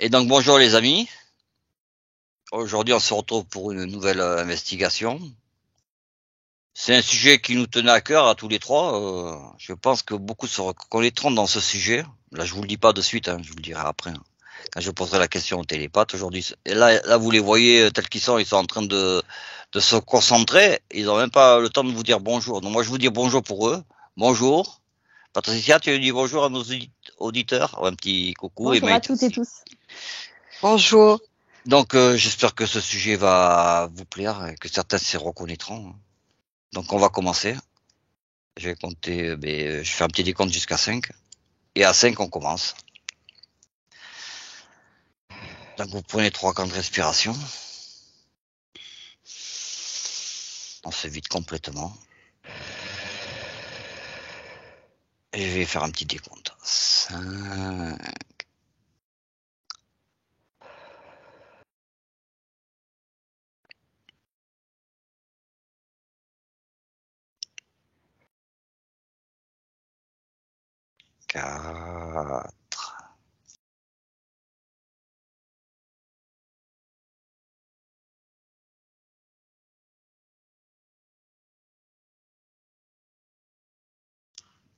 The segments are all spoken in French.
Et donc bonjour les amis, aujourd'hui on se retrouve pour une nouvelle investigation. C'est un sujet qui nous tenait à cœur à tous les trois, je pense que beaucoup se reconnaîtront dans ce sujet. Là je vous le dis pas de suite, je vous le dirai après, quand je poserai la question aux télépathes aujourd'hui. Et là vous les voyez tels qu'ils sont en train de se concentrer, ils n'ont même pas le temps de vous dire bonjour. Donc moi je vous dis bonjour pour eux, bonjour. Patricia, tu dis bonjour à nos auditeurs, un petit coucou et Bonjour à Maïté toutes et aussi. tous. Bonjour. Donc j'espère que ce sujet va vous plaire et que certains s'y reconnaîtront. Donc on va commencer. Je vais compter, je fais un petit décompte jusqu'à 5. Et à 5 on commence. Donc vous prenez 3 grandes respirations. On se vide complètement. Et je vais faire un petit décompte. 5. 4.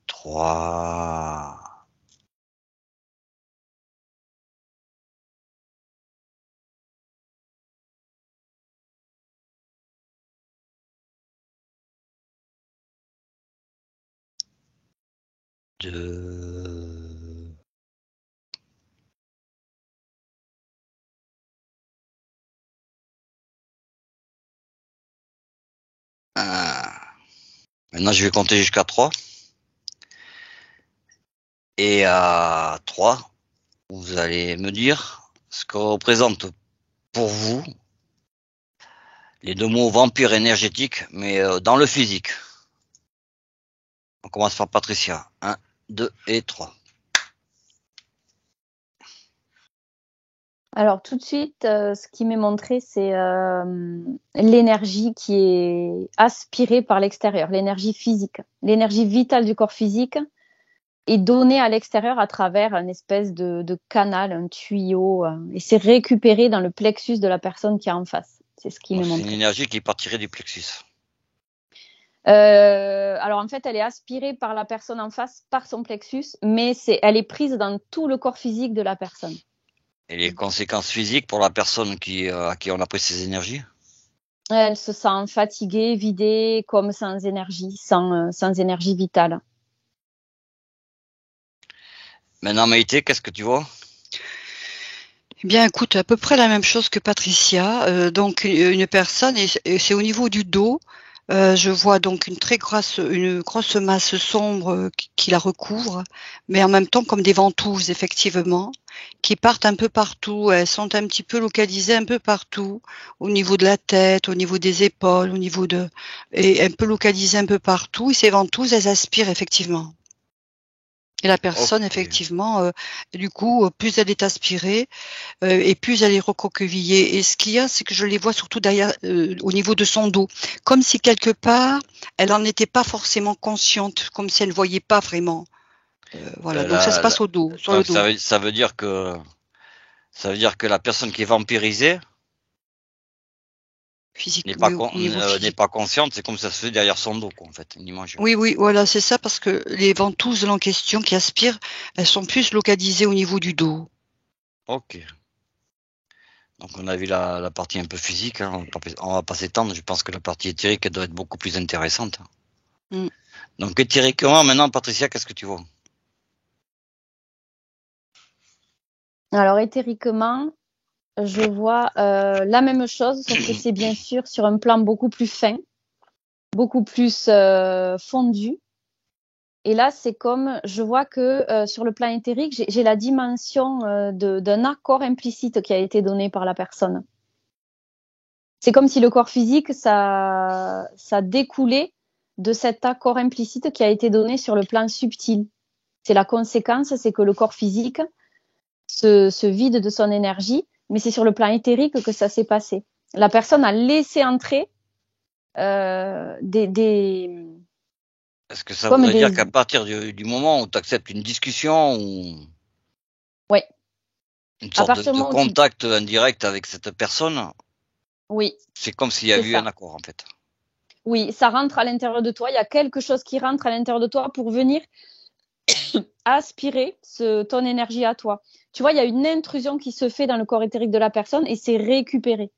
3. 2. 1. Maintenant je vais compter jusqu'à 3. Et à 3, vous allez me dire ce que représente pour vous les deux mots vampire énergétique, mais dans le physique. On commence par Patricia. 1, 2 et 3. Alors tout de suite, ce qui m'est montré, c'est l'énergie qui est aspirée par l'extérieur, l'énergie physique, l'énergie vitale du corps physique est donnée à l'extérieur à travers une espèce de canal, un tuyau, et c'est récupéré dans le plexus de la personne qui est en face. C'est ce qui m'est C'est une montré. énergie qui partirait du plexus. Alors en fait, elle est aspirée par la personne en face, par son plexus, mais elle est prise dans tout le corps physique de la personne. Et les conséquences physiques pour la personne à qui on a pris ces énergies? Elle se sent fatiguée, vidée, comme sans énergie, sans énergie vitale. Maintenant, Maïté, qu'est-ce que tu vois? Eh bien, écoute, à peu près la même chose que Patricia. Donc, une personne, et c'est au niveau du dos. Je vois donc une grosse masse sombre qui la recouvre, mais en même temps comme des ventouses, effectivement, qui partent un peu partout. Elles sont un petit peu localisées un peu partout, au niveau de la tête, au niveau des épaules, et un peu localisées un peu partout. Et ces ventouses, elles aspirent effectivement. Et la personne, Ok. effectivement, du coup, plus elle est aspirée, et plus elle est recroquevillée. Et ce qu'il y a, c'est que je les vois surtout derrière, au niveau de son dos, comme si quelque part, elle en était pas forcément consciente, comme si elle ne voyait pas vraiment. Voilà, donc ça se passe au dos, sur le Donc dos, ça veut dire que la personne qui est vampirisée physique, oui, au niveau n'est physique. pas consciente, c'est comme ça se fait derrière son dos, quoi, en fait, une image. Oui, oui, voilà, c'est ça, parce que les ventouses en question qui aspirent, elles sont plus localisées au niveau du dos. Ok. Donc on a vu la partie un peu physique, on va pas s'étendre, je pense que la partie éthérique elle doit être beaucoup plus intéressante. Mmh. Donc éthériquement, maintenant, Patricia, qu'est-ce que tu vois? Alors éthériquement, je vois la même chose, sauf que c'est bien sûr sur un plan beaucoup plus fin, beaucoup plus fondu. Et là, c'est comme, je vois que sur le plan éthérique, j'ai la dimension d'un accord implicite qui a été donné par la personne. C'est comme si le corps physique, ça découlait de cet accord implicite qui a été donné sur le plan subtil. C'est la conséquence, c'est que le corps physique se vide de son énergie, mais c'est sur le plan éthérique que ça s'est passé. La personne a laissé entrer Est-ce que ça comme voudrait dire des, qu'à partir du moment où tu acceptes une discussion ou ouais, Une À sorte partir du de moment où tu... contact indirect avec cette personne. Oui, C'est comme s'il y c'est avait eu ça. un accord, en fait. Oui, ça rentre à l'intérieur de toi. Il y a quelque chose qui rentre à l'intérieur de toi pour venir aspirer ton énergie à toi. Tu vois, il y a une intrusion qui se fait dans le corps éthérique de la personne et c'est récupéré.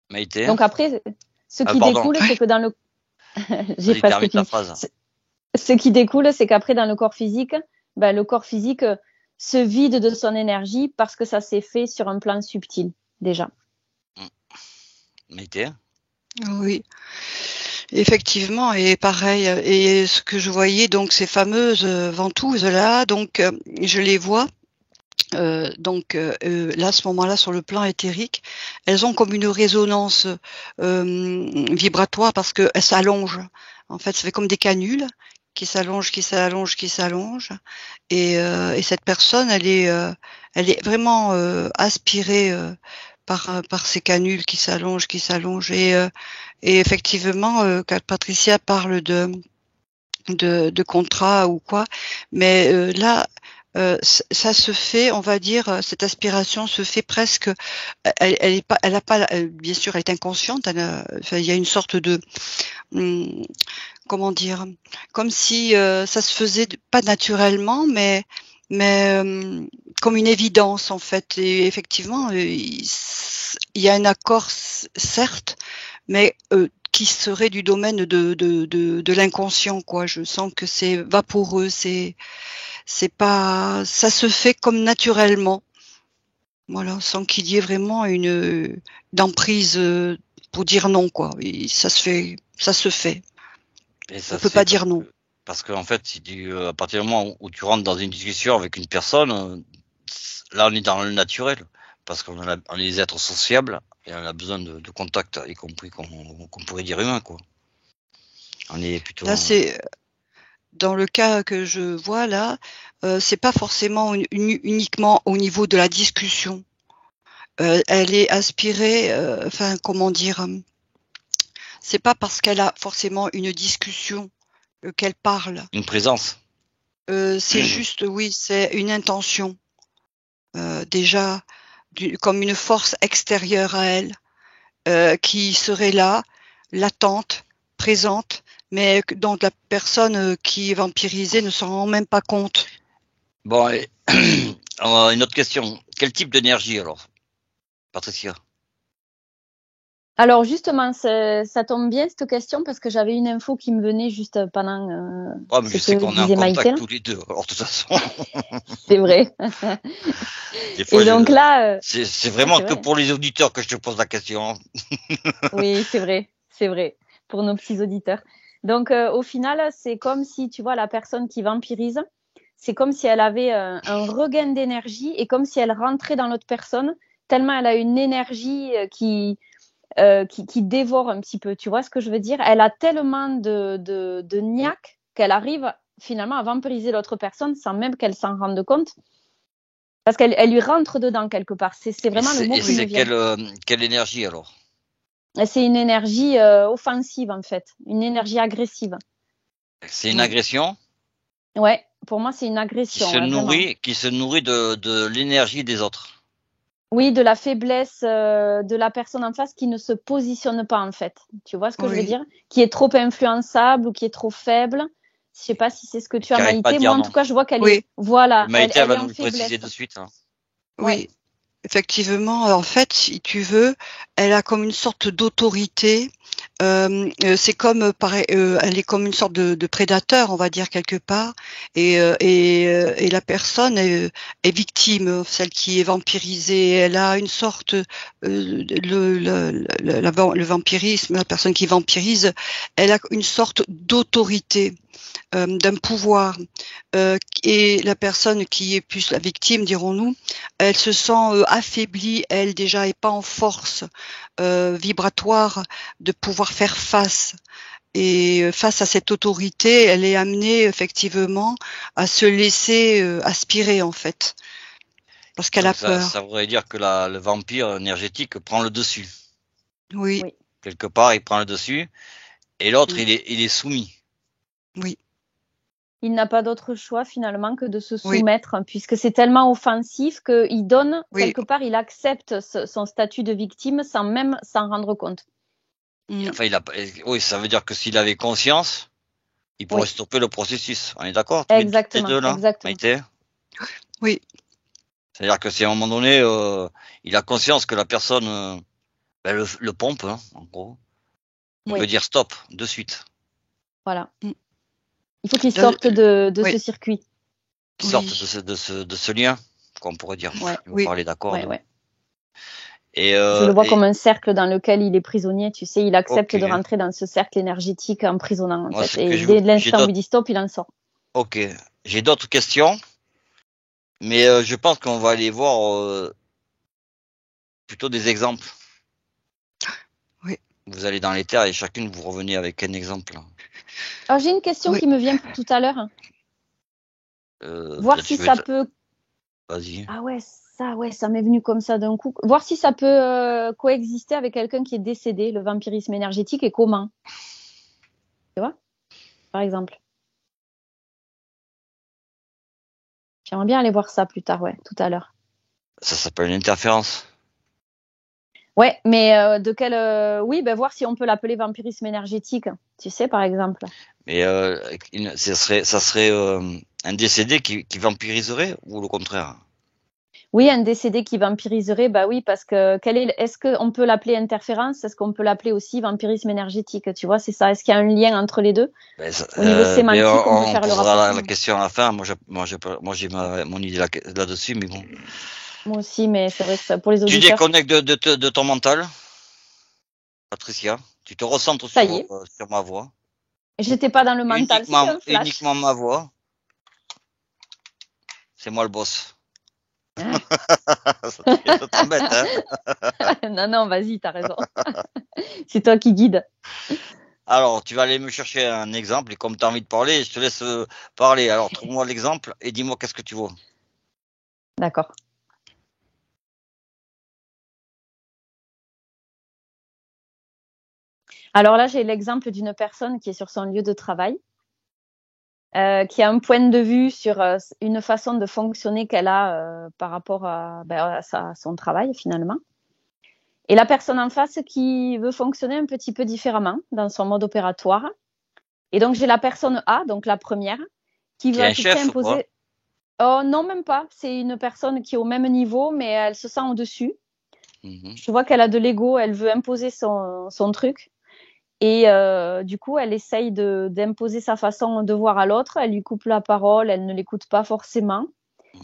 Maïté? Donc après, ce Ah, qui pardon. découle, c'est que dans le... J'ai Vas-y, presque termine ta fini. phrase. Ce qui découle, c'est qu'après, dans le corps physique, ben, le corps physique se vide de son énergie parce que ça s'est fait sur un plan subtil, déjà. Maïté? Oui, effectivement, et pareil. Et ce que je voyais, donc ces fameuses ventouses là, donc je les vois. Là, à ce moment-là, sur le plan éthérique, elles ont comme une résonance vibratoire parce qu'elles s'allongent. En fait, ça fait comme des canules qui s'allongent, qui s'allongent, qui s'allongent. Et cette personne, elle est vraiment aspirée par ces canules qui s'allongent, qui s'allongent. Et effectivement, quand Patricia parle de contrat ou quoi, mais là, ça se fait, on va dire, cette aspiration se fait presque. Elle est pas, elle a pas, bien sûr, elle est inconsciente. Enfin, il y a une sorte de, hum, comment dire, comme si ça se faisait pas naturellement, mais comme une évidence en fait. Et effectivement, il y a un accord, certes, mais qui serait du domaine de l'inconscient, quoi. Je sens que c'est vaporeux, c'est pas, ça se fait comme naturellement, voilà, sans qu'il y ait vraiment une d'emprise pour dire non, quoi. Et ça se fait, ça se fait. Et On ça se peut fait pas dire non. parce que en fait, si à partir du moment où tu rentres dans une discussion avec une personne, là, on est dans le naturel. Parce on est des êtres sociables et on a besoin de contact, y compris qu'on pourrait dire humain, quoi. On est plutôt. Là, c'est dans le cas que je vois là, c'est pas forcément uniquement au niveau de la discussion. Elle est aspirée, enfin, comment dire, c'est pas parce qu'elle a forcément une discussion qu'elle parle. Une présence. C'est juste, oui, c'est une intention. Déjà, comme une force extérieure à elle, qui serait là, latente, présente, mais dont la personne qui est vampirisée ne s'en rend même pas compte. Bon, et alors, une autre question. Quel type d'énergie alors, Patricia? Alors justement, ça tombe bien cette question parce que j'avais une info qui me venait juste pendant Oh, mais ce je sais que qu'on est en disait Maïté. contact tous les deux. Alors, de toute façon, C'est vrai. des fois, Et donc là, c'est ouais, vraiment c'est que vrai. pour les auditeurs que je te pose la question. Oui, c'est vrai, pour nos petits auditeurs. Donc au final, c'est comme si, tu vois, la personne qui vampirise, c'est comme si elle avait un regain d'énergie et comme si elle rentrait dans l'autre personne, tellement elle a une énergie qui dévore un petit peu. Tu vois ce que je veux dire? Elle a tellement de niaque qu'elle arrive finalement à vampiriser l'autre personne sans même qu'elle s'en rende compte. Parce qu'elle lui rentre dedans quelque part. C'est Et vraiment le mot qui me c'est vient. quelle énergie alors? C'est une énergie offensive en fait, une énergie agressive. C'est une Ouais, agression ouais. Pour moi c'est une agression, ouais, vraiment. qui se nourrit de l'énergie des autres. Oui, de la faiblesse de la personne en face qui ne se positionne pas en fait. Tu vois ce que je veux Oui, dire? Qui est trop influençable ou qui est trop faible. Je sais pas si c'est ce que Et tu qui as, n'arrive pas à Maïté. dire Moi, en non. tout cas, je vois qu'elle est, oui, Et voilà, Maïté, elle elle va est nous en le préciser faiblesse. de suite. Hein. Ouais, oui. Effectivement, en fait, si tu veux, elle a comme une sorte d'autorité. C'est comme, elle est comme une sorte de prédateur, on va dire quelque part, et la personne est victime, celle qui est vampirisée. Elle a une sorte, le vampirisme, la personne qui vampirise, elle a une sorte d'autorité, d'un pouvoir, et la personne qui est plus la victime, dirons-nous, elle se sent affaiblie, elle déjà, et pas en force vibratoire de pouvoir faire face. Et face à cette autorité, elle est amenée effectivement à se laisser aspirer en fait, parce qu'elle a Donc peur. ça voudrait dire que le vampire énergétique prend le dessus. Oui, oui. Quelque part, il prend le dessus. Et l'autre, Mm. il est soumis. oui, il n'a pas d'autre choix finalement que de se soumettre, puisque c'est tellement offensif qu'il donne, quelque part, il accepte son statut de victime sans même s'en rendre compte. Enfin, oui, ça veut dire que s'il avait conscience, il pourrait stopper le processus. On est d'accord? Exactement. Les deux, là, exactement. Maïté? Oui. C'est-à-dire que si à un moment donné, il a conscience que la personne le pompe, hein, en gros, il veut dire stop, de suite. Voilà. Il faut qu'il sorte de ce circuit. Qu'il sorte de ce lien, qu'on pourrait dire. On parler d'accord. Et je le vois comme un cercle dans lequel il est prisonnier, tu sais, il accepte de rentrer dans ce cercle énergétique emprisonnant, en fait. Et dès l'instant où il dit stop, il en sort. Ok. J'ai d'autres questions, mais je pense qu'on va aller voir plutôt des exemples. Oui. Vous allez dans les terres et chacune vous revenez avec un exemple. Alors j'ai une question qui me vient pour tout à l'heure. Voir si ça peut. Vas-y. Ah ouais, ça m'est venu comme ça d'un coup. Voir si ça peut coexister avec quelqu'un qui est décédé, le vampirisme énergétique, et comment. Tu vois, par exemple. J'aimerais bien aller voir ça plus tard, tout à l'heure. Ça s'appelle une interférence. Ouais, mais de quel voir si on peut l'appeler vampirisme énergétique, tu sais, par exemple. Mais ça serait un décédé qui vampiriserait ou le contraire? Oui, un décédé qui vampiriserait, bah oui, parce que est-ce qu'on peut l'appeler interférence? Est-ce qu'on peut l'appeler aussi vampirisme énergétique? Tu vois, c'est ça. Est-ce qu'il y a un lien entre les deux? Au niveau sémantique, on peut faire le rapport. La question à la fin. Moi, j'ai mon idée là-dessus, mais bon. Moi aussi, mais c'est vrai que ça, pour les auditeurs. Tu déconnectes de ton mental, Patricia. Tu te recentres sur ma voix. J'étais pas dans le mental, c'était un flash. Uniquement ma voix. C'est moi le boss. Ça t'embête, hein? Non, vas-y, t'as raison. C'est toi qui guide. Alors, tu vas aller me chercher un exemple et comme tu as envie de parler, je te laisse parler. Alors, trouve-moi l'exemple et dis-moi qu'est-ce que tu vois. D'accord. Alors là, j'ai l'exemple d'une personne qui est sur son lieu de travail, qui a un point de vue sur une façon de fonctionner qu'elle a par rapport à son travail finalement. Et la personne en face qui veut fonctionner un petit peu différemment dans son mode opératoire. Et donc, j'ai la personne A, donc la première, qui veut à tout prix imposer. Oh, non, même pas. C'est une personne qui est au même niveau, mais elle se sent au-dessus. Je vois qu'elle a de l'ego, elle veut imposer son truc. Et du coup, elle essaye d'imposer sa façon de voir à l'autre. Elle lui coupe la parole, elle ne l'écoute pas forcément.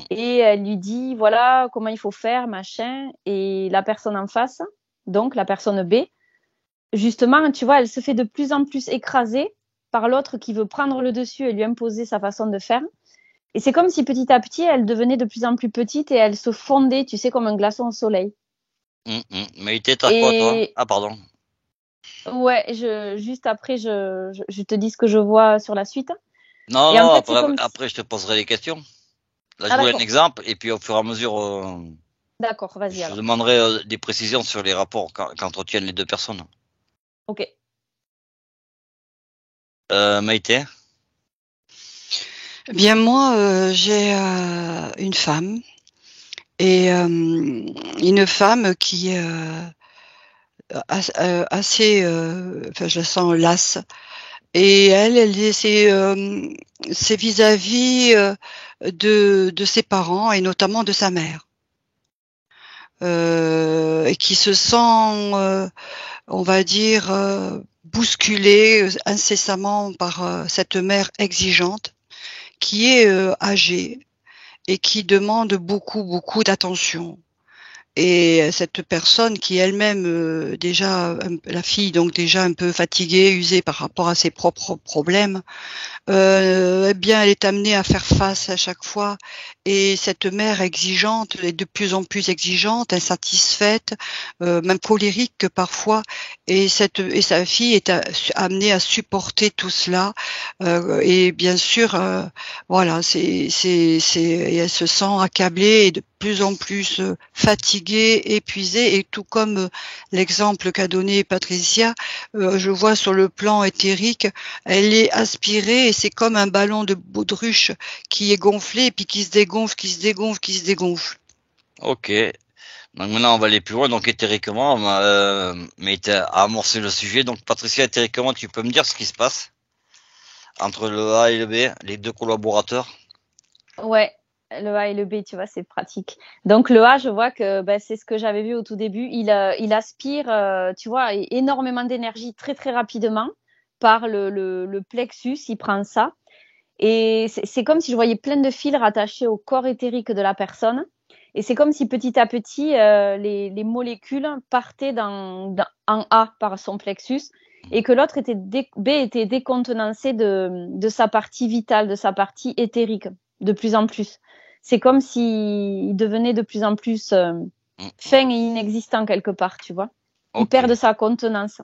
Et elle lui dit, voilà comment il faut faire, machin. Et la personne en face, donc la personne B, justement, tu vois, elle se fait de plus en plus écraser par l'autre qui veut prendre le dessus et lui imposer sa façon de faire. Et c'est comme si petit à petit, elle devenait de plus en plus petite et elle se fondait, tu sais, comme un glaçon au soleil. Mais il t'est à quoi, toi? Ah, pardon. Ouais, juste après, je te dis ce que je vois sur la suite. Non, en fait, après, je te poserai des questions. Là, je voulais un exemple, et puis au fur et à mesure, d'accord, vas-y. Je demanderai des précisions sur les rapports qu'entretiennent les deux personnes. Ok. Maïté? Bien, moi, j'ai une femme, et une femme qui est assez, je la sens lasse. Et c'est vis-à-vis de ses parents et notamment de sa mère, et qui se sent, on va dire, bousculée incessamment par cette mère exigeante qui est âgée et qui demande beaucoup d'attention. Et cette personne qui elle-même déjà la fille donc déjà un peu fatiguée, usée par rapport à ses propres problèmes, eh bien elle est amenée à faire face à chaque fois, et cette mère exigeante est de plus en plus exigeante, insatisfaite, même colérique parfois, et sa fille est amenée à supporter tout cela, et bien sûr voilà, et elle se sent accablée plus en plus fatiguée, épuisée, et tout comme l'exemple qu'a donné Patricia, je vois sur le plan éthérique, elle est aspirée et c'est comme un ballon de baudruche qui est gonflé et puis qui se dégonfle, qui se dégonfle, qui se dégonfle. Ok. Donc maintenant on va aller plus loin. Donc éthériquement, mais t'as amorcé le sujet. Donc Patricia, éthériquement, tu peux me dire ce qui se passe entre le A et le B, les deux collaborateurs? Ouais, le A et le B, tu vois, c'est pratique. Donc le A, je vois que ben, c'est ce que j'avais vu au tout début. Il aspire, tu vois, énormément d'énergie très très rapidement par le plexus. Il prend ça. Et c'est comme si je voyais plein de fils rattachés au corps éthérique de la personne. Et c'est comme si petit à petit, les molécules partaient en A par son plexus et que l'autre B était décontenancé de sa partie vitale, de sa partie éthérique, de plus en plus. C'est comme s'il devenait de plus en plus fin et inexistant quelque part, tu vois. Il perd de sa contenance.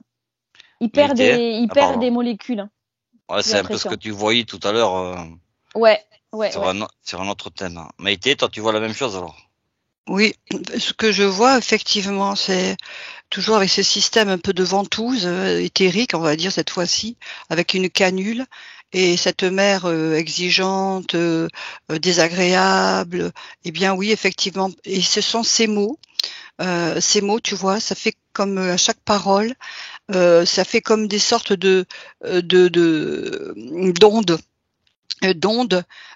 Il perd des molécules. Ouais, c'est un peu ce que tu voyais tout à l'heure. Ouais. Sur un autre thème. Maïté, toi, tu vois la même chose alors? Oui, ce que je vois effectivement, c'est toujours avec ce système un peu de ventouse éthérique, on va dire cette fois-ci, avec une canule et cette mère exigeante, désagréable. Eh bien oui, effectivement, et ce sont ces mots, tu vois, ça fait comme à chaque parole, ça fait comme des sortes d'ondes,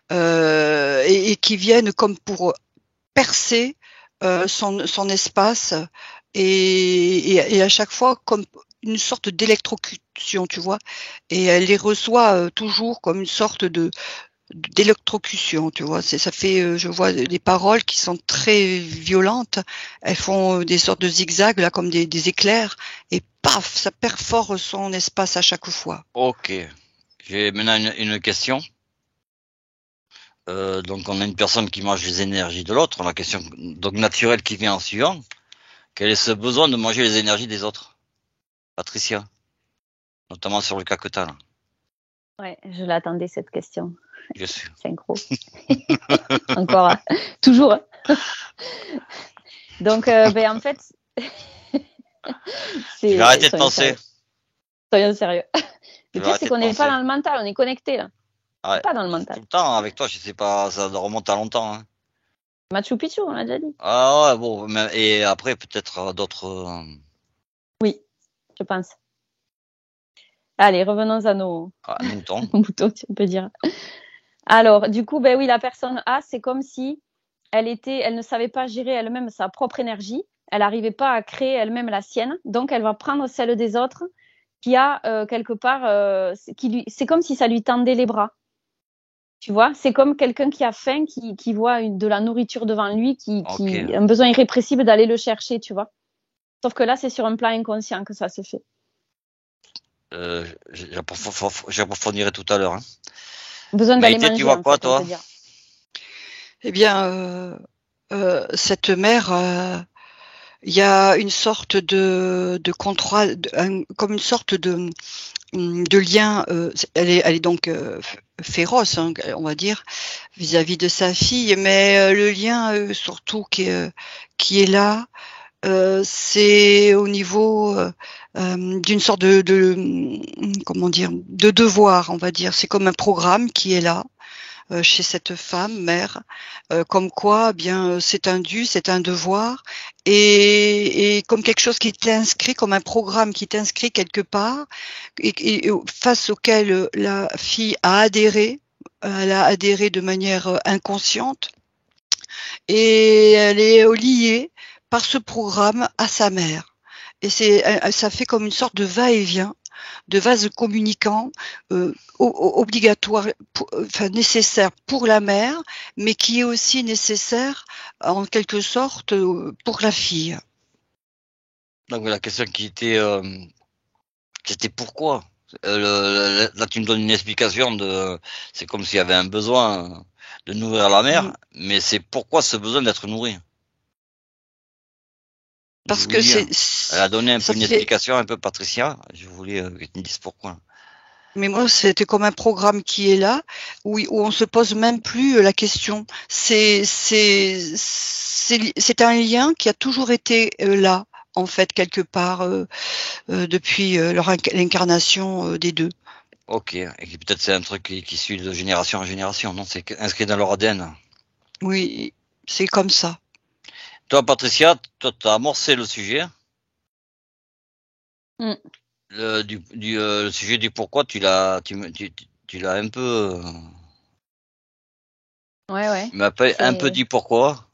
et qui viennent comme pour percer son espace et à chaque fois comme une sorte d'électrocution, tu vois, et elle les reçoit toujours comme une sorte d'électrocution, tu vois. Ça fait, je vois des paroles qui sont très violentes. Elles font des sortes de zigzags là, comme des éclairs, et paf, ça perfore son espace à chaque fois. Ok. J'ai maintenant une question. Donc on a une personne qui mange les énergies de l'autre. La question donc naturelle qui vient en suivant. Quel est ce besoin de manger les énergies des autres, Patricia? Notamment sur le cas que t'as là. Ouais, je l'attendais cette question. Je suis. Synchro. Encore. Toujours. Donc, en fait, Je vais arrêter de penser. Soyons sérieux. Le pire, c'est qu'on n'est pas dans le mental, on est connecté là. Ouais, pas dans le mental. Tout le temps avec toi, je sais pas, ça remonte à longtemps. Hein. Machu Picchu, on l'a déjà dit. Ah ouais, bon, et après peut-être d'autres. Oui, je pense. Allez, revenons à nos moutons, si on peut dire. Alors, du coup, oui, la personne A, c'est comme si elle ne savait pas gérer elle-même sa propre énergie. Elle n'arrivait pas à créer elle-même la sienne. Donc, elle va prendre celle des autres qui a quelque part, c'est comme si ça lui tendait les bras. Tu vois, c'est comme quelqu'un qui a faim, qui voit de la nourriture devant lui, qui a un besoin irrépressible d'aller le chercher, tu vois. Sauf que là, c'est sur un plan inconscient que ça se fait. J'approfondirai tout à l'heure. Hein. Besoin d'aller manger, tu vois quoi, toi? Eh bien, cette mère, il y a une sorte de contrôle, comme une sorte de lien. Elle est donc féroce, hein, on va dire, vis-à-vis de sa fille, mais le lien surtout qui est là, c'est au niveau d'une sorte comment dire, de devoir, on va dire. C'est comme un programme qui est là chez cette femme mère, comme quoi, eh bien, c'est un dû, c'est un devoir, et comme quelque chose qui est inscrit, comme un programme qui est inscrit quelque part, et face auquel la fille a adhéré. Elle a adhéré de manière inconsciente, et elle est liée par ce programme à sa mère. Et ça fait comme une sorte de va-et-vient, de vase communicant obligatoire, nécessaire pour la mère, mais qui est aussi nécessaire en quelque sorte pour la fille. Donc la question c'était pourquoi là tu me donnes une explication c'est comme s'il y avait un besoin de nourrir la mère, mais c'est pourquoi ce besoin d'être nourri? Parce que elle a donné un peu une explication, un peu Patricia. Je voulais que tu me dises pourquoi. Mais moi, c'était comme un programme qui est là, où on se pose même plus la question. C'est un lien qui a toujours été là, en fait, quelque part, depuis l'incarnation des deux. Ok, et peut-être c'est un truc qui suit de génération en génération, non? C'est inscrit dans leur ADN. Oui, c'est comme ça. Toi, Patricia, toi, t'as amorcé le sujet. Mm. Le sujet du pourquoi, tu l'as un peu, Ouais. tu m'as un peu dit pourquoi.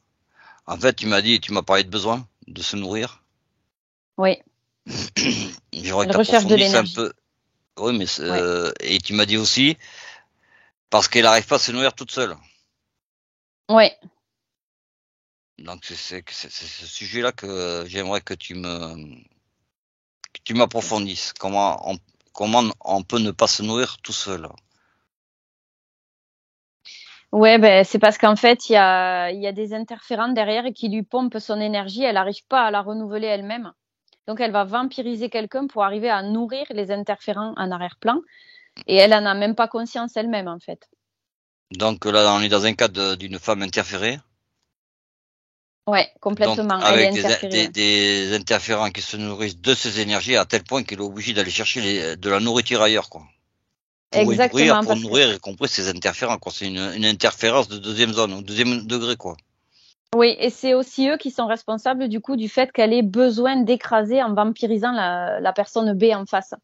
En fait, tu m'as parlé de besoin de se nourrir. Oui. J'aurais que Elle recherche de t'approfondisses un l'énergie. peu. Oui, mais Ouais. et tu m'as dit aussi parce qu'elle n'arrive pas à se nourrir toute seule. Ouais. Donc c'est ce sujet-là que j'aimerais que tu m'approfondisses. Comment on peut ne pas se nourrir tout seul. Ouais, ben, c'est parce qu'en fait, il y a des interférents derrière qui lui pompent son énergie. Elle n'arrive pas à la renouveler elle-même. Donc, elle va vampiriser quelqu'un pour arriver à nourrir les interférents en arrière-plan. Et elle en a même pas conscience elle-même, en fait. Donc là, on est dans un cas d'une femme interférée. Ouais, Donc complètement. Elle est avec interférée. Ouais. des interférents qui se nourrissent de ces énergies à tel point qu'il est obligé d'aller chercher de la nourriture ailleurs, quoi. Exactement, Pour parce que nourrir, y compris ces interférents, quoi. C'est une interférence de deuxième zone, au deuxième degré, quoi. oui, et c'est aussi eux qui sont responsables du coup du fait qu'elle ait besoin d'écraser en vampirisant la personne B en face.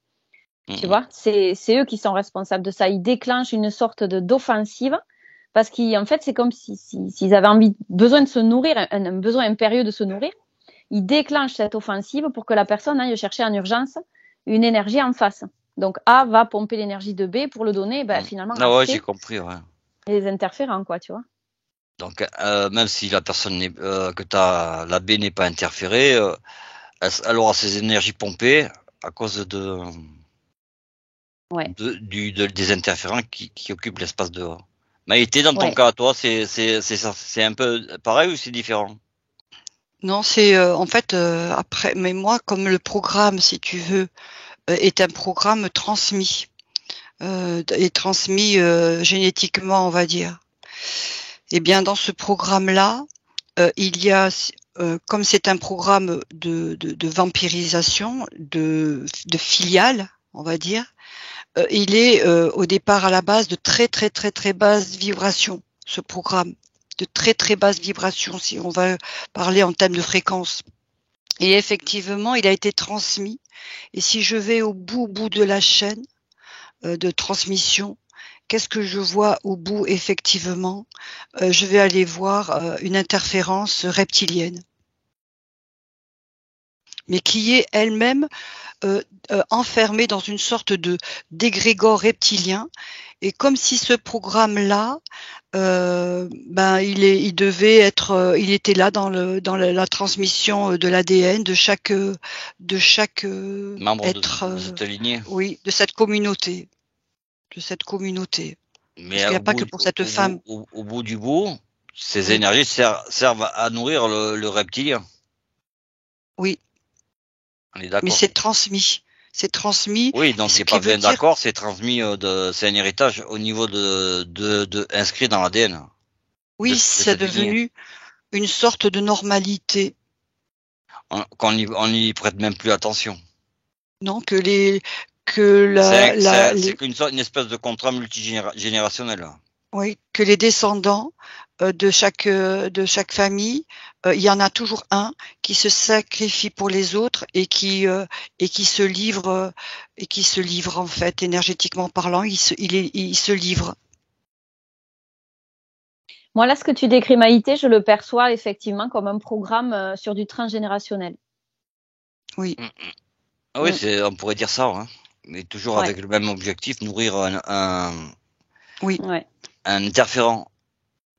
Tu Mm. vois, c'est eux qui sont responsables de ça. Ils déclenchent une sorte d'offensive parce qu'en fait, c'est comme s'ils avaient besoin de se nourrir, un besoin impérieux de se nourrir. Ils déclenchent cette offensive pour que la personne aille chercher en urgence une énergie en face. Donc A va pomper l'énergie de B pour le donner, ben, finalement, à Ah ouais, j'ai C, compris, ouais. les interférents, quoi, tu vois. Donc, même si la personne la B n'est pas interférée, elle aura ses énergies pompées à cause Ouais, des interférents qui occupent l'espace dehors. Maïté, dans ton ouais. cas, toi, c'est un peu pareil ou c'est différent? Non, c'est en fait après. Mais moi, comme le programme, si tu veux, est un programme transmis et transmis génétiquement, on va dire. Eh bien, dans ce programme-là, il y a, comme c'est un programme de vampirisation, de filiale, on va dire, il est au départ à la base de très très très très basses vibrations, ce programme, de très très basses vibrations, si on va parler en termes de fréquence. Et effectivement, il a été transmis. Et si je vais au bout de la chaîne de transmission, qu'est-ce que je vois au bout effectivement? Je vais aller voir une interférence reptilienne, mais qui est elle-même enfermée dans une sorte de d'égrégore reptilien. Et comme si ce programme-là, il devait être, il était là dans la transmission de l'ADN de chaque Membre être, de cette lignée. oui, de cette communauté, parce Mais qu'il n'y a pas que pour cette femme. au bout du bout, ces Oui, énergies servent à nourrir le reptilien. oui, On est mais d'accord. c'est transmis, Oui, donc il ce n'y a qui pas veut besoin dire, d'accord, c'est transmis c'est un héritage au niveau inscrit dans l'ADN oui, de c'est cette lignée. devenu une sorte de normalité, On y prête même plus attention. non, que C'est une espèce de contrat multigénérationnel. oui, que les descendants de chaque famille, il y en a toujours un qui se sacrifie pour les autres et qui se livre en fait énergétiquement parlant, il se livre. Moi, là, ce que tu décris, Maïté, je le perçois effectivement comme un programme sur du transgénérationnel. Oui, Mm. Ah oui, Mm. on pourrait dire ça, hein. Mais toujours Ouais, avec le même objectif, nourrir oui, ouais. un interférent.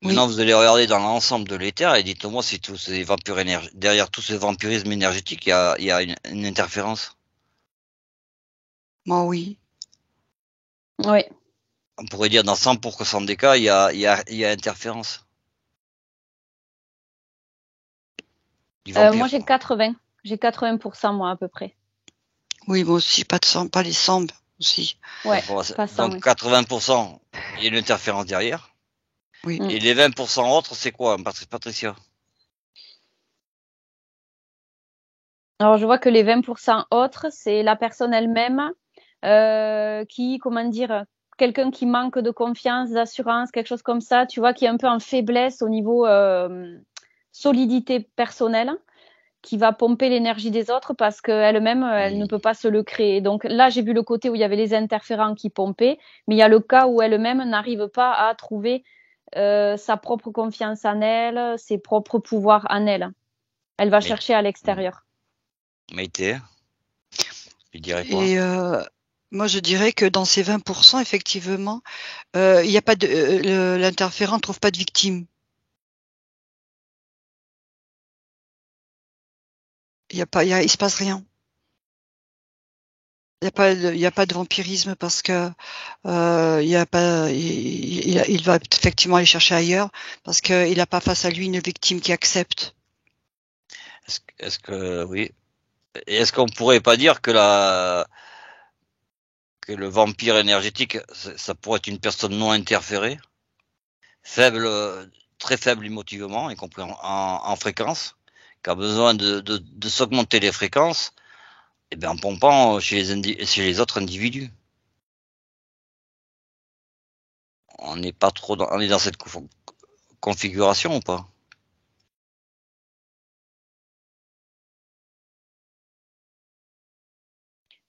oui. Maintenant, vous allez regarder dans l'ensemble de l'éther et dites-moi si tous ces derrière tout ce vampirisme énergétique, il y a une interférence. Moi, oui. Oui. On pourrait dire dans 100% des cas, il y a interférence du Moi, vampire, j'ai quoi. 80. J'ai 80% moi, à peu près. Oui, moi aussi, pas de sang, pas les cendres. aussi. Ouais, Donc, pas ça, donc 80%, il y a une interférence derrière. Oui. Et les 20% autres, c'est quoi, Patricia? Alors, je vois que les 20% autres, c'est la personne elle-même qui, comment dire, quelqu'un qui manque de confiance, d'assurance, quelque chose comme ça, tu vois, qui est un peu en faiblesse au niveau solidité personnelle, qui va pomper l'énergie des autres parce qu'elle-même, elle ne peut pas se le créer. Donc là, j'ai vu le côté où il y avait les interférents qui pompaient, mais il y a le cas où elle-même n'arrive pas à trouver sa propre confiance en elle, ses propres pouvoirs en elle. Elle va chercher à l'extérieur. Maïté, tu dirais quoi? Et moi, je dirais que dans ces 20%, effectivement, il y a pas de l'interférent ne trouve pas de victime. Il se passe rien. Il y a pas de vampirisme parce que il y a pas, il va effectivement aller chercher ailleurs parce qu'il n'a pas face à lui une victime qui accepte. Est-ce que oui? Et est-ce qu'on pourrait pas dire que le vampire énergétique, ça pourrait être une personne non interférée, faible, très faible émotivement, y compris en fréquence, qui a besoin de s'augmenter les fréquences, et bien en pompant chez les autres individus. On n'est pas trop on est dans cette configuration ou pas?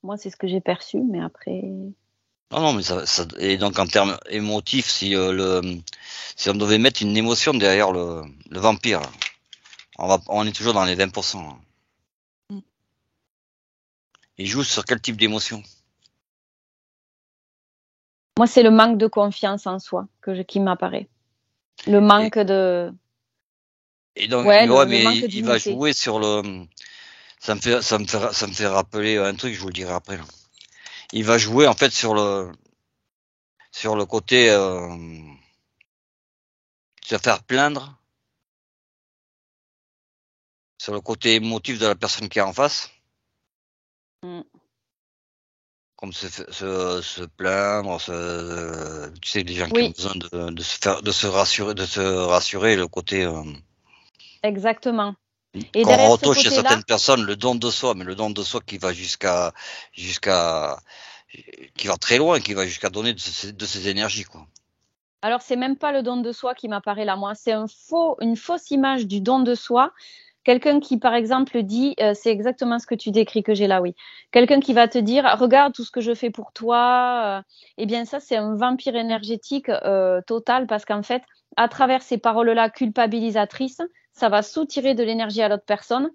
Moi, c'est ce que j'ai perçu, mais après. Non, non, mais et donc en termes émotifs, si on devait mettre une émotion derrière le vampire, on est toujours dans les 20%. Il joue sur quel type d'émotion? Moi, c'est le manque de confiance en soi qui m'apparaît. Le manque de. Et donc, Ouais, ouais, le manque mais il va d'unité. jouer sur ça me fait rappeler un truc, je vous le dirai après, là. Il va jouer, en fait, sur le côté, se faire plaindre, sur le côté émotif de la personne qui est en face. Mm. Comme se plaindre, tu sais, les gens qui ont Oui, besoin de se rassurer, le côté, exactement. Et qu'on derrière ce retrouve chez côté-là, certaines personnes, le don de soi, mais le don de soi qui va jusqu'à, qui va très loin, qui va jusqu'à donner de ses énergies, quoi. alors c'est même pas le don de soi qui m'apparaît là, moi, c'est une fausse image du don de soi. Quelqu'un qui, par exemple, dit, c'est exactement ce que tu décris que j'ai là, oui. Quelqu'un qui va te dire, regarde tout ce que je fais pour toi. Eh bien, ça, c'est un vampire énergétique total parce qu'en fait, à travers ces paroles-là culpabilisatrices, ça va soutirer de l'énergie à l'autre personne,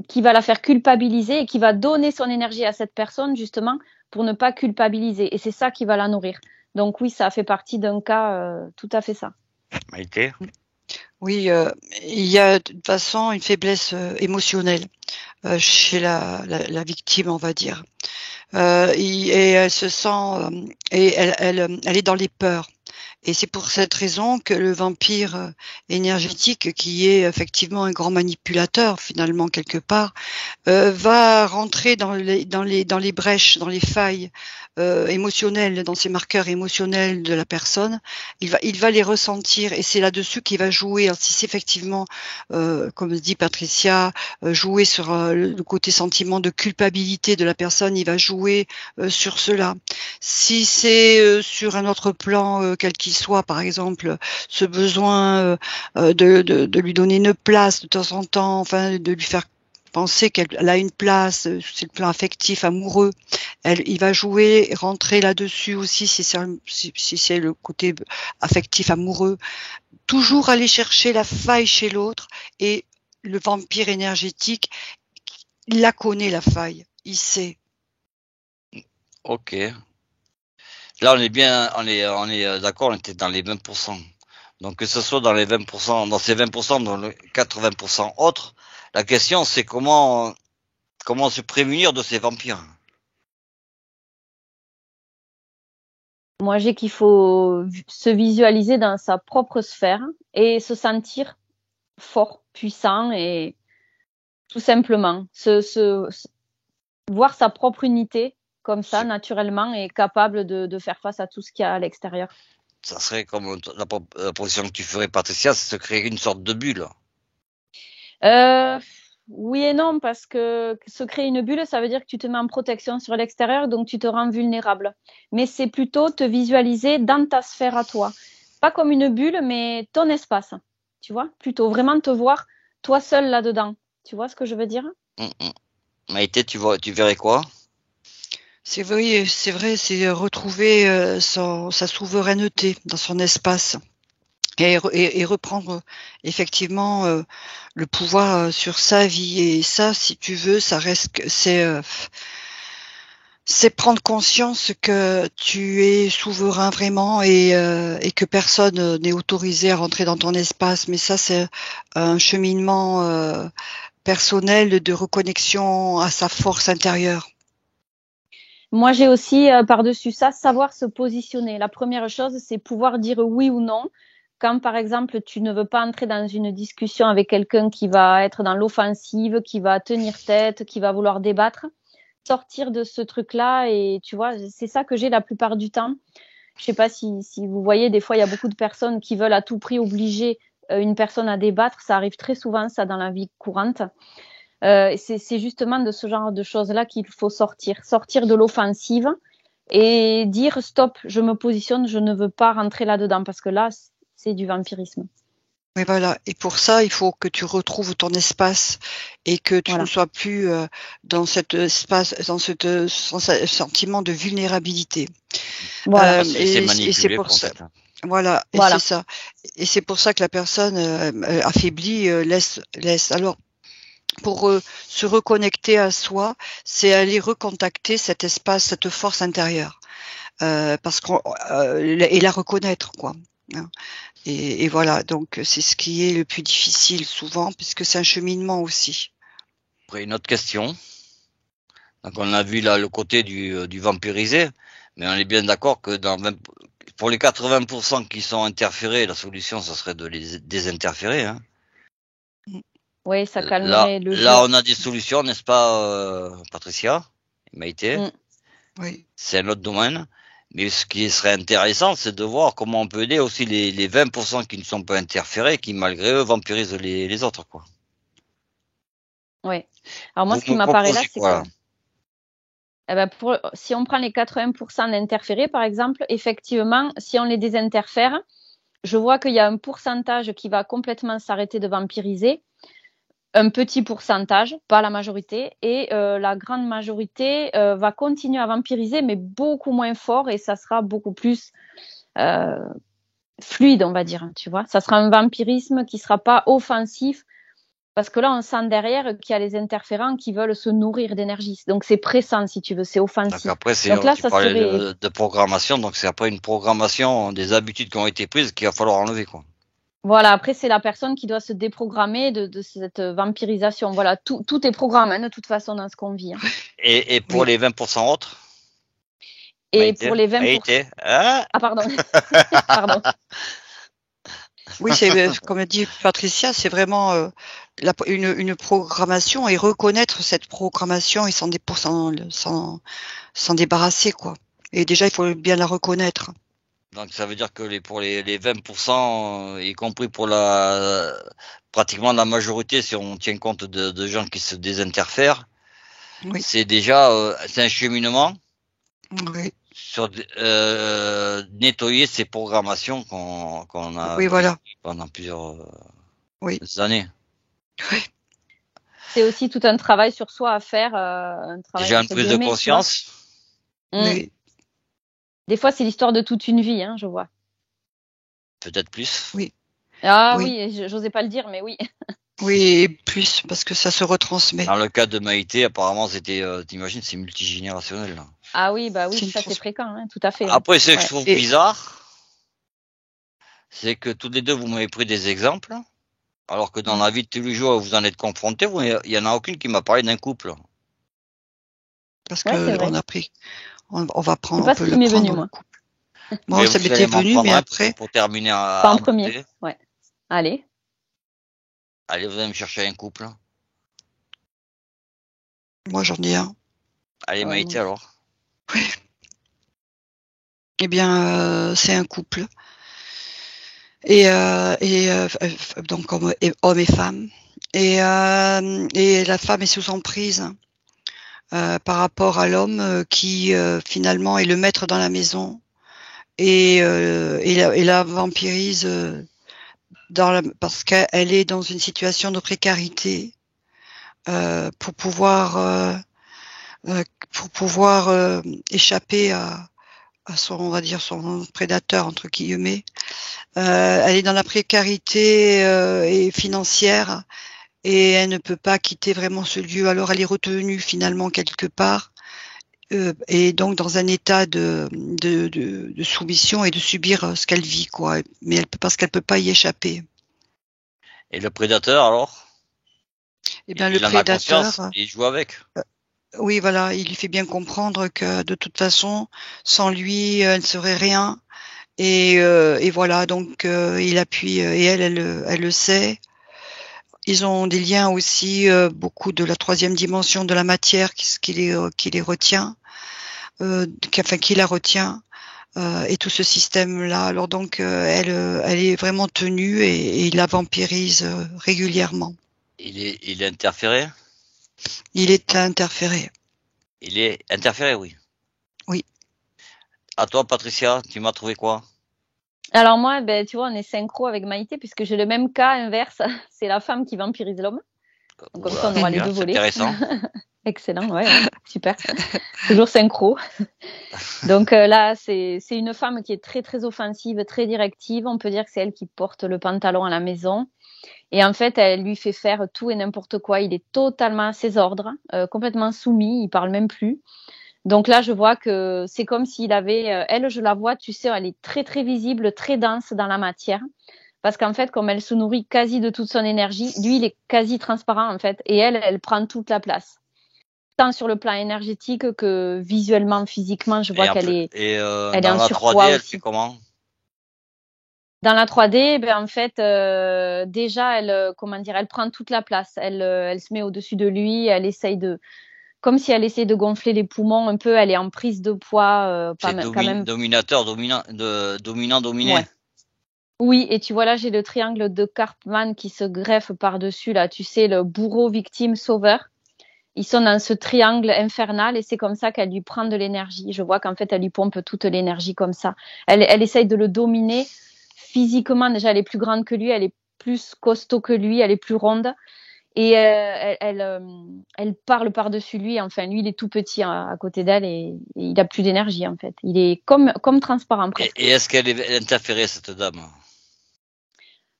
qui va la faire culpabiliser et qui va donner son énergie à cette personne justement pour ne pas culpabiliser. Et c'est ça qui va la nourrir. Donc oui, ça fait partie d'un cas tout à fait ça. Maïté? Oui, il y a de toute façon une faiblesse émotionnelle chez la victime, on va dire. Et elle se sent et elle est dans les peurs. Et c'est pour cette raison que le vampire énergétique, qui est effectivement un grand manipulateur finalement quelque part, va rentrer dans les brèches, dans les failles émotionnelles, dans ces marqueurs émotionnels de la personne. Il va les ressentir et c'est là-dessus qu'il va jouer. Alors, si c'est effectivement, comme dit Patricia, jouer sur le côté sentiment de culpabilité de la personne, il va jouer sur cela. Si c'est sur un autre plan, quel qu'il soit, par exemple, ce besoin de lui donner une place de temps en temps, enfin de lui faire penser qu'elle a une place, c'est le plan affectif, amoureux. Il va jouer, rentrer là-dessus aussi si c'est le côté affectif, amoureux. Toujours aller chercher la faille chez l'autre et le vampire énergétique, il la connaît la faille, il sait. Ok. Là, on est d'accord, on était dans les 20%. Donc, que ce soit dans les 20%, dans ces 20%, dans les 80% autres, la question, c'est comment se prémunir de ces vampires. Moi, j'ai qu'il faut se visualiser dans sa propre sphère et se sentir fort, puissant et tout simplement voir sa propre unité comme ça, naturellement, et capable de faire face à tout ce qu'il y a à l'extérieur. Ça serait comme la position que tu ferais, Patricia, c'est se créer une sorte de bulle. Oui et non, parce que se créer une bulle, ça veut dire que tu te mets en protection sur l'extérieur, donc tu te rends vulnérable. Mais c'est plutôt te visualiser dans ta sphère à toi. Pas comme une bulle, mais ton espace. Tu vois? Plutôt vraiment te voir toi seul là-dedans. Tu vois ce que je veux dire? Maïté, tu verrais quoi? C'est vrai, c'est retrouver sa souveraineté dans son espace et reprendre effectivement le pouvoir sur sa vie. Et ça, si tu veux, ça reste c'est prendre conscience que tu es souverain vraiment et que personne n'est autorisé à rentrer dans ton espace. Mais ça, c'est un cheminement personnel de reconnexion à sa force intérieure. Moi, j'ai aussi, par-dessus ça, savoir se positionner. La première chose, c'est pouvoir dire oui ou non. Quand, par exemple, tu ne veux pas entrer dans une discussion avec quelqu'un qui va être dans l'offensive, qui va tenir tête, qui va vouloir débattre, sortir de ce truc-là. Et tu vois, c'est ça que j'ai la plupart du temps. Je sais pas si vous voyez, des fois, il y a beaucoup de personnes qui veulent à tout prix obliger une personne à débattre. Ça arrive très souvent, ça, dans la vie courante. C'est justement de ce genre de choses-là qu'il faut sortir de l'offensive et dire stop, je me positionne, je ne veux pas rentrer là-dedans parce que là, c'est du vampirisme. Oui, voilà. Et pour ça, il faut que tu retrouves ton espace et que tu ne sois plus dans cet espace, dans ce sentiment de vulnérabilité. Voilà. Et c'est pour ça. Voilà. Et c'est ça. Et c'est pour ça que la personne affaiblie laisse. Alors, pour se reconnecter à soi, c'est aller recontacter cet espace, cette force intérieure, parce et la reconnaître, quoi. Hein. Et voilà, donc c'est ce qui est le plus difficile souvent, puisque c'est un cheminement aussi. Après, une autre question. Donc on a vu là le côté du vampirisé, mais on est bien d'accord que pour les 80% qui sont interférés, la solution, ça serait de les désinterférer. Hein. Oui, ça calmerait le jeu. Là, on a des solutions, n'est-ce pas, Patricia, Maïté? Oui. C'est un autre domaine. Mais ce qui serait intéressant, c'est de voir comment on peut aider aussi les 20% qui ne sont pas interférés, qui malgré eux vampirisent les autres, quoi. Oui. Alors moi, ce qui m'apparaît là, c'est quoi, que si on prend les 80% d'interférés, par exemple, effectivement, si on les désinterfère, je vois qu'il y a un pourcentage qui va complètement s'arrêter de vampiriser, un petit pourcentage, pas la majorité, et la grande majorité va continuer à vampiriser, mais beaucoup moins fort, et ça sera beaucoup plus fluide, on va dire, tu vois. Ça sera un vampirisme qui sera pas offensif, parce que là, on sent derrière qu'il y a les interférents qui veulent se nourrir d'énergie. Donc, c'est pressant, si tu veux, c'est offensif. Donc après, donc là, tu parlais de programmation, donc c'est après une programmation des habitudes qui ont été prises qu'il va falloir enlever, quoi. Voilà, après, c'est la personne qui doit se déprogrammer de cette vampirisation. Voilà, tout est programme, hein, de toute façon, dans ce qu'on vit. Hein. Et pour les 20% autres? Et Maïté, pour les 20%... Maïté, ah pardon. Pardon. Oui, c'est comme dit Patricia, c'est vraiment une programmation et reconnaître cette programmation et s'en débarrasser, quoi. Et déjà, il faut bien la reconnaître. Donc ça veut dire que pour les 20%, y compris pour pratiquement la majorité, si on tient compte de gens qui se désinterfèrent, oui. c'est déjà c'est un cheminement oui. sur nettoyer ces programmations qu'on a pendant plusieurs années. Oui. C'est aussi tout un travail sur soi à faire. Un travail déjà une prise de conscience. Oui. Des fois, c'est l'histoire de toute une vie, hein, je vois. Peut-être plus. Oui. Ah oui, j'osais pas le dire, mais oui. Oui, et plus, parce que ça se retransmet. Dans le cas de Maïté, apparemment, c'était, t'imagines, c'est multigénérationnel. Là. Ah oui, bah oui, ça c'est fréquent, hein, tout à fait. Après, ce que je trouve bizarre, c'est que tous les deux, vous m'avez pris des exemples, alors que dans la vie de tous les jours, vous en êtes confrontés, il y en a aucune qui m'a parlé d'un couple. Parce que on a pris, on va prendre. C'est pas ce qui m'est venu, moi. Moi, ça m'était venu, mais après. Pour terminer pas en premier. Ouais. Allez. Allez, vous allez me chercher un couple. Moi, j'en ai un. Allez, Maïté, alors. Oui. Eh bien, c'est un couple. Et donc homme et femme. Et la femme est sous emprise par rapport à l'homme qui finalement est le maître dans la maison et la vampirise parce qu'elle est dans une situation de précarité pour pouvoir échapper à son, on va dire, son prédateur entre guillemets. Elle est dans la précarité et financière et elle ne peut pas quitter vraiment ce lieu. Alors elle est retenue finalement quelque part et donc dans un état de soumission et de subir ce qu'elle vit, quoi. Mais parce qu'elle peut pas y échapper. Et le prédateur alors? Eh bien, il le en a prédateur, conscience, il joue avec. Oui, voilà, il lui fait bien comprendre que de toute façon, sans lui, elle ne serait rien. Et voilà, donc il appuie et elle le sait. Ils ont des liens aussi, beaucoup de la troisième dimension de la matière qui les retient, qui la retient, et tout ce système-là. Alors donc elle est vraiment tenue et il la vampirise régulièrement. Il est interféré? Il est interféré. Il est interféré, oui. Oui. À toi, Patricia, tu m'as trouvé quoi? Alors moi, ben, tu vois, on est synchro avec Maïté puisque j'ai le même cas inverse. C'est la femme qui vampirise l'homme. Donc comme ça, on aura les deux C'est volets. intéressant. Excellent, ouais, super. Toujours synchro. Donc là, c'est une femme qui est très très offensive, très directive. On peut dire que c'est elle qui porte le pantalon à la maison. Et en fait, elle lui fait faire tout et n'importe quoi. Il est totalement à ses ordres, complètement soumis. Il parle même plus. Donc là, je vois que c'est comme s'il avait, elle, je la vois, tu sais, elle est très très visible, très dense dans la matière. Parce qu'en fait, comme elle se nourrit quasi de toute son énergie, lui, il est quasi transparent en fait. Et elle prend toute la place. Tant sur le plan énergétique que visuellement, physiquement, je vois qu'elle est, elle est dans en la 3D, surpoids elle fait aussi. comment? Dans la 3D, ben en fait, déjà, elle, comment dire, elle prend toute la place. Elle se met au-dessus de lui. Elle essaye de, comme si elle essayait de gonfler les poumons un peu. Elle est en prise de poids, C'est quand même. dominateur, dominant, dominé. Ouais. Oui, et tu vois là, j'ai le triangle de Karpman qui se greffe par-dessus là. Tu sais, le bourreau, victime, sauveur. Ils sont dans ce triangle infernal et c'est comme ça qu'elle lui prend de l'énergie. Je vois qu'en fait, elle lui pompe toute l'énergie comme ça. Elle essaye de le dominer physiquement. Déjà, elle est plus grande que lui, elle est plus costaud que lui, elle est plus ronde. Et elle parle par-dessus lui. Enfin, lui, il est tout petit à côté d'elle et il a plus d'énergie en fait. Il est comme transparent presque. Et est-ce qu'elle est interférée, cette dame?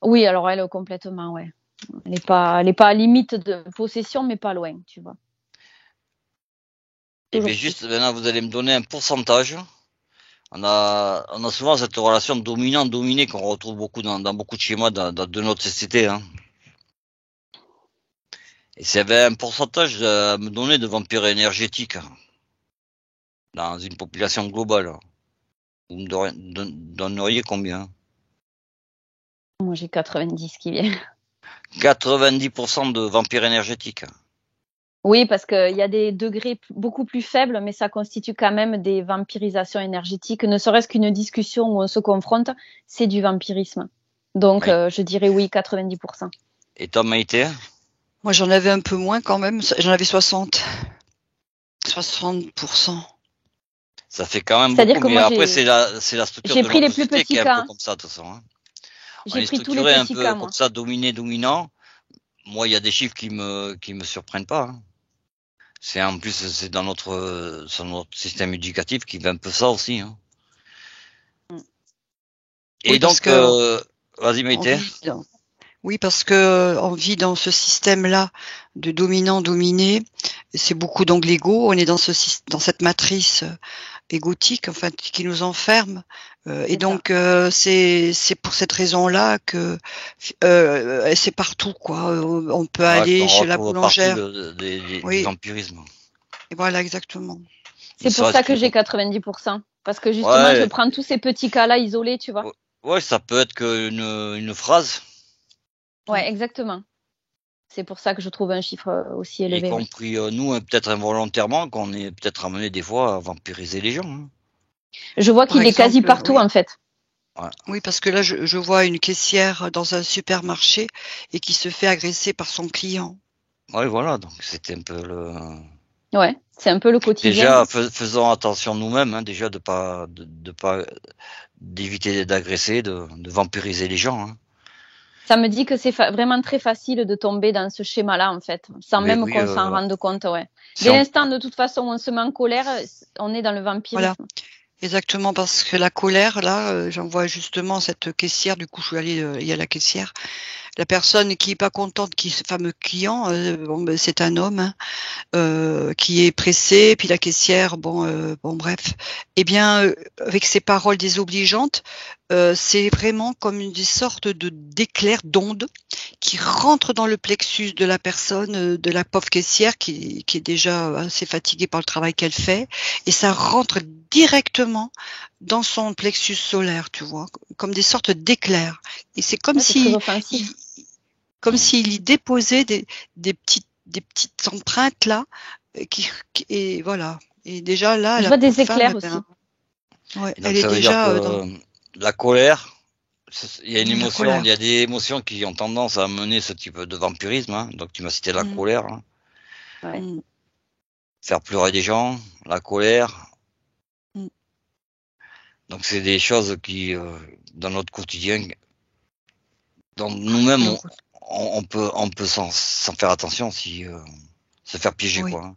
Oui, alors elle complètement, ouais. Elle est pas à limite de possession, mais pas loin, tu vois. Et bien Toujours juste, plus. maintenant, vous allez me donner un pourcentage. On a souvent cette relation dominant-dominé qu'on retrouve beaucoup dans beaucoup de schémas de notre société. Hein. Et s'il y avait un pourcentage à me donner de vampires énergétiques dans une population globale, vous me donneriez combien? Moi, j'ai 90 qui vient. 90% de vampires énergétiques. Oui, parce qu'il y a des degrés beaucoup plus faibles, mais ça constitue quand même des vampirisations énergétiques. Ne serait-ce qu'une discussion où on se confronte, c'est du vampirisme. Donc, je dirais oui, 90%. Et toi, Maïté? Moi, j'en avais un peu moins quand même. J'en avais 60. 60%. Ça fait quand même C'est-à-dire beaucoup, que mais moi, après, c'est la structure j'ai de pris notre les plus société qui petits est un peu cas. comme ça, de toute façon. Hein. On J'ai est pris tous les structuré un petits peu cas, comme moi. ça, dominé, dominant. Moi, il y a des chiffres qui me surprennent pas. Hein. C'est en plus, c'est dans sur notre système éducatif qui fait un peu ça aussi. Hein. Et Oui, parce donc, que vas-y, Maïté. Oui, parce que on vit dans ce système-là de dominant-dominé. C'est beaucoup donc l'ego. On est dans cette matrice égotique, enfin, qui nous enferme. Et donc, c'est pour cette raison-là que c'est partout, quoi. On peut aller Qu'on chez la retrouve partout boulangère. du Oui, vampirisme. et voilà, exactement. C'est pour ça que j'ai 90%. Parce que justement, je Ouais, prends tous ces petits cas-là isolés, tu vois. ouais, ça peut être qu'une phrase. Ouais, exactement. C'est pour ça que je trouve un chiffre aussi Y élevé. compris nous, peut-être involontairement, qu'on est peut-être amené des fois à vampiriser les gens. Hein. Je vois Par qu'il est quasi exemple, partout, oui. en fait. Ouais. Oui, parce que là, je vois une caissière dans un supermarché et qui se fait agresser par son client. Ouais, voilà, donc c'était un peu le. Ouais, c'est un peu le quotidien. Déjà, faisons attention nous-mêmes, hein, déjà de pas, d'éviter d'agresser, de vampiriser les gens. Hein. Ça me dit que c'est vraiment très facile de tomber dans ce schéma-là, en fait, sans Mais même oui, qu'on s'en rende compte, ouais. si Dès on, l'instant, de toute façon, où on se met en colère, on est dans le Voilà, vampirisme. exactement, parce que la colère, là, j'en vois justement cette caissière, du coup, je suis allée, il y a la caissière. La personne qui est pas contente, qui ce fameux client, bon, ben, c'est un homme, hein, qui est pressé, puis la caissière, bon bref. Eh bien, avec ces paroles désobligeantes, c'est vraiment comme une sorte d'éclair, d'onde qui rentre dans le plexus de la personne, de la pauvre caissière qui est déjà assez fatiguée par le travail qu'elle fait, et ça rentre directement dans son plexus solaire, tu vois, comme des sortes d'éclairs. Et c'est comme Ouais, c'est très si offensif. comme s'il y déposait des petites empreintes là, et voilà. Et déjà là, Je la vois pauvre des femme, éclairs eh aussi. ben, ouais, et elle donc est ça veut dire déjà dans que la colère, il y a une la émotion, il y colère. a des émotions qui ont tendance à mener ce type de vampirisme. Hein. Donc tu m'as cité la Mmh, colère, hein. Ouais. mmh, Faire pleurer des gens, la colère. mmh. Donc c'est des choses qui, dans notre quotidien, dans nous-mêmes, Donc on peut s'en faire attention si se faire piéger oui, quoi. Hein.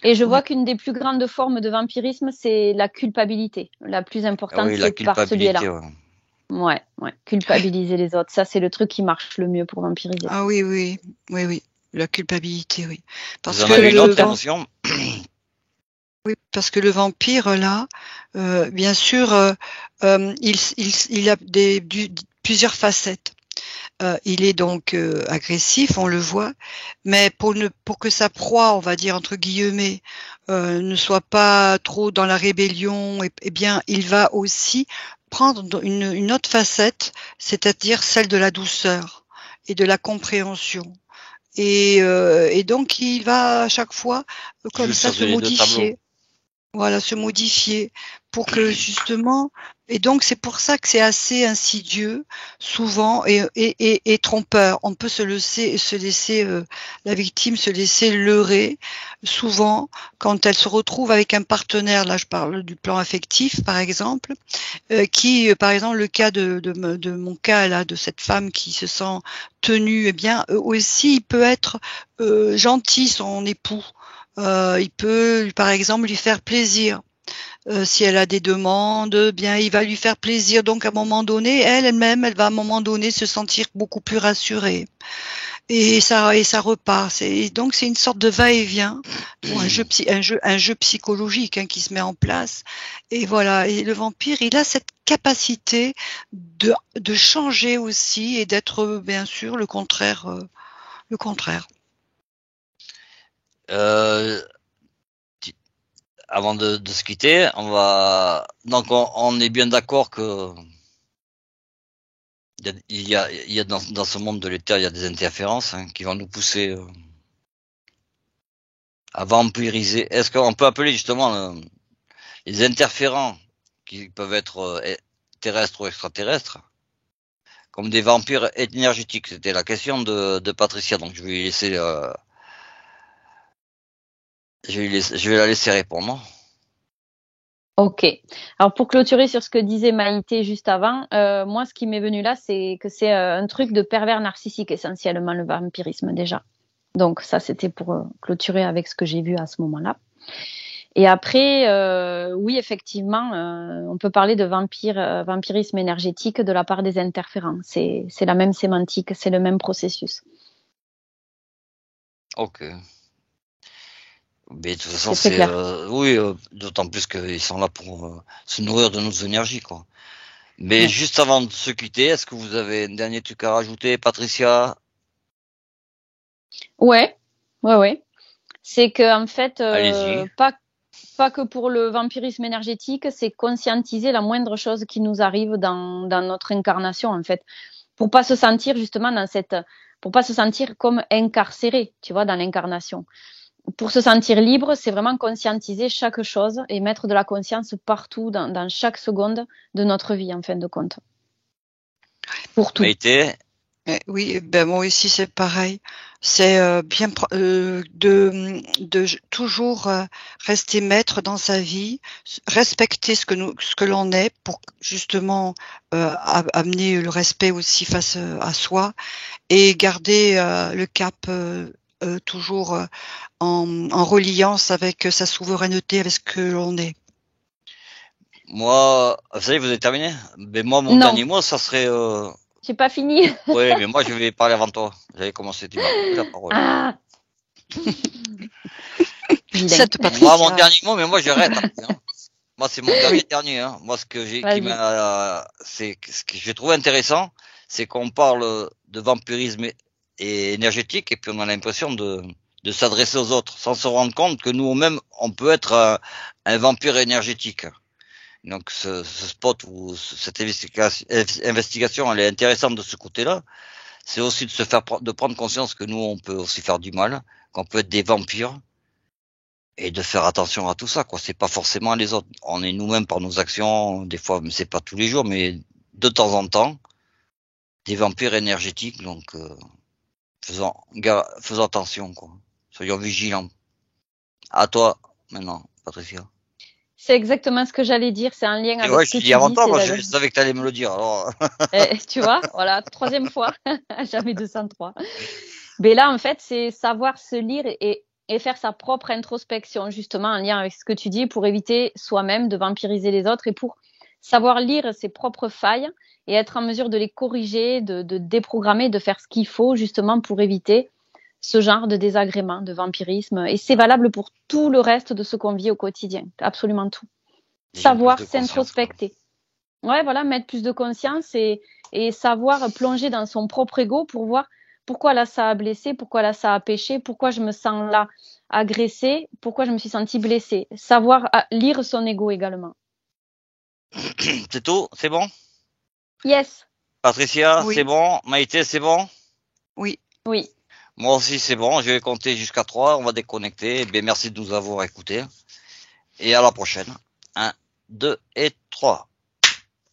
Et je vois oui, qu'une des plus grandes formes de vampirisme, c'est la culpabilité. La plus Ah importante, oui, la c'est par ce culpabilité. biais-là. Ouais. Ouais, ouais. Culpabiliser les autres. Ça, c'est le truc qui marche le mieux pour vampiriser. ah oui, oui, oui, oui, la culpabilité, oui. Vous Parce en que avez une le autre vamp émotion? oui, parce que le vampire là, bien sûr, il a plusieurs facettes. Il est donc agressif, on le voit, mais pour que sa proie, on va dire entre guillemets, ne soit pas trop dans la rébellion, et bien, il va aussi prendre une autre facette, c'est-à-dire celle de la douceur et de la compréhension. Et donc, il va à chaque fois comme Joue ça sur se les deux tableaux. modifier. Voilà, se modifier pour que justement, et donc c'est pour ça que c'est assez insidieux souvent et trompeur. On peut se laisser la victime se laisser leurrer souvent quand elle se retrouve avec un partenaire. Là, je parle du plan affectif, par exemple, qui, par exemple, le cas de mon cas là, de cette femme qui se sent tenue, eh bien, aussi, il peut être gentil, son époux. Il peut, par exemple, lui faire plaisir. Si elle a des demandes, bien, il va lui faire plaisir. Donc, à un moment donné, elle-même, elle va à un moment donné se sentir beaucoup plus rassurée. Et ça repart. Donc, c'est une sorte de va-et-vient, ou un jeu psychologique hein, qui se met en place. Et voilà. Et le vampire, il a cette capacité de changer aussi et d'être, bien sûr, le contraire. Le contraire. Euh, Avant de se quitter, donc on est bien d'accord que il y a dans ce monde de l'éther, il y a des interférences hein, qui vont nous pousser à vampiriser. Est-ce qu'on peut appeler justement les interférents qui peuvent être terrestres ou extraterrestres comme des vampires énergétiques? C'était la question de Patricia, donc je vais lui laisser, je vais la laisser répondre. Ok. Alors pour clôturer sur ce que disait Maïté juste avant, moi ce qui m'est venu là, c'est que c'est un truc de pervers narcissique essentiellement le vampirisme déjà. Donc ça c'était pour clôturer avec ce que j'ai vu à ce moment-là. Et après, oui effectivement, on peut parler de vampirisme énergétique de la part des interférents. C'est la même sémantique, c'est le même processus. Ok. Mais de toute façon, C'est très clair. oui, d'autant plus qu'ils sont là pour se nourrir de nos énergies, quoi. Mais Ouais. juste avant de se quitter, est-ce que vous avez un dernier truc à rajouter, Patricia? Ouais, ouais, ouais. C'est que en fait, Allez-y. pas que pour le vampirisme énergétique, c'est conscientiser la moindre chose qui nous arrive dans notre incarnation, en fait, pour pas se sentir justement dans cette pour pas se sentir comme incarcéré, tu vois, dans l'incarnation. Pour se sentir libre, c'est vraiment conscientiser chaque chose et mettre de la conscience partout, dans chaque seconde de notre vie, en fin de compte. Pour tout. Maïté? Oui, ben moi aussi c'est pareil. C'est bien de toujours rester maître dans sa vie, respecter ce que l'on est pour justement amener le respect aussi face à soi et garder le cap toujours en reliance avec sa souveraineté, avec ce que l'on est. Moi, vous savez, vous avez terminé? Mais moi, mon Non. dernier mot, ça serait... J'ai pas fini. Oui, mais moi, je vais parler avant toi. J'avais commencé, tu m'as coupé la parole. Ah. Cette Patricia. Moi, mon dernier mot, mais moi, j'arrête. Hein. Moi, c'est mon dernier. Hein. Moi, ce que ce que j'ai trouvé intéressant, c'est qu'on parle de vampirisme et énergétique, et puis on a l'impression de s'adresser aux autres, sans se rendre compte que nous-mêmes, on peut être un vampire énergétique. Donc, ce spot ou cette investigation, elle est intéressante de ce côté-là. C'est aussi de prendre conscience que nous, on peut aussi faire du mal, qu'on peut être des vampires, et de faire attention à tout ça, quoi. C'est pas forcément les autres. On est nous-mêmes par nos actions, des fois, mais c'est pas tous les jours, mais de temps en temps, des vampires énergétiques, donc, faisons attention, quoi. Soyons vigilants. À toi, maintenant, Patricia. C'est exactement ce que j'allais dire. C'est un lien avec ouais, ce que tu dis avant dis. toi, moi, je savais que tu allais me le dire. Alors... tu vois, voilà, 3e fois. Jamais 203. Mais là, en fait, c'est savoir se lire et faire sa propre introspection, justement, en lien avec ce que tu dis, pour éviter soi-même de vampiriser les autres et pour savoir lire ses propres failles et être en mesure de les corriger, de déprogrammer, de faire ce qu'il faut, justement, pour éviter ce genre de désagrément, de vampirisme. Et c'est valable pour tout le reste de ce qu'on vit au quotidien, absolument tout. Savoir s'introspecter. Ouais, voilà, mettre plus de conscience et savoir plonger dans son propre ego pour voir pourquoi là ça a blessé, pourquoi là ça a péché, pourquoi je me sens là agressée, pourquoi je me suis sentie blessée. Savoir lire son ego également. C'est tout? C'est bon? Yes. Patricia, oui. C'est bon? Maïté, c'est bon? Oui. Oui. Moi aussi, c'est bon. Je vais compter jusqu'à 3. On va déconnecter. Bien, merci de nous avoir écoutés. Et à la prochaine. 1, 2 et 3.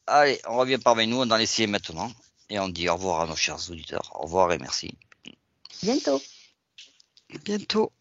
Allez, on revient parmi nous dans les ciels maintenant. Et on dit au revoir à nos chers auditeurs. Au revoir et merci. Bientôt. Bientôt.